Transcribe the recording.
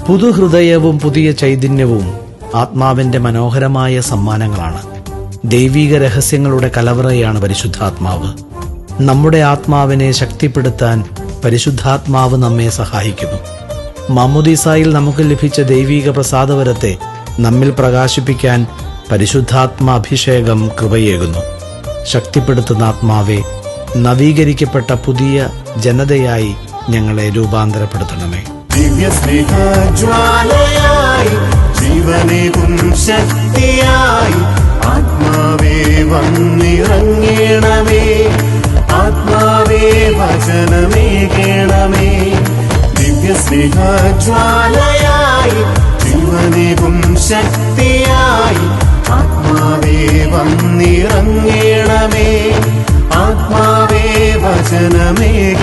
പുതുഹൃദയവും പുതിയ ചൈതന്യവും ആത്മാവിന്റെ മനോഹരമായ സമ്മാനങ്ങളാണ്. ദൈവിക രഹസ്യങ്ങളുടെ കലവറയാണ് പരിശുദ്ധാത്മാവ്. നമ്മുടെ ആത്മാവിനെ ശക്തിപ്പെടുത്താൻ പരിശുദ്ധാത്മാവ് നമ്മെ സഹായിക്കുന്നു. മാമോദീസായിൽ നമുക്ക് ലഭിച്ച ദൈവിക പ്രസാദവരത്തെ നമ്മിൽ പ്രകാശിപ്പിക്കാൻ പരിശുദ്ധാത്മാഭിഷേകം കൃപയേകുന്നു. ശക്തിപ്പെടുത്തുന്ന ആത്മാവെ, നവീകരിക്കപ്പെട്ട പുതിയ ജനതയായി ഞങ്ങളെ രൂപാന്തരപ്പെടുത്തണമേ. ദിവ്യസ്നേഹജ്വാലയായി ജീവനേകും ശക്തിയായി ആത്മാവേ വന്നിറങ്ങണമേ. ആത്മാവേ വചനമേകണമേ. ദിവ്യസ്നേഹജ്വാലയായി ജീവനേകും ശക്തിയായി ആത്മാവേ വന്നിറങ്ങണമേ. ആത്മാവേ വചനമേകണമേ.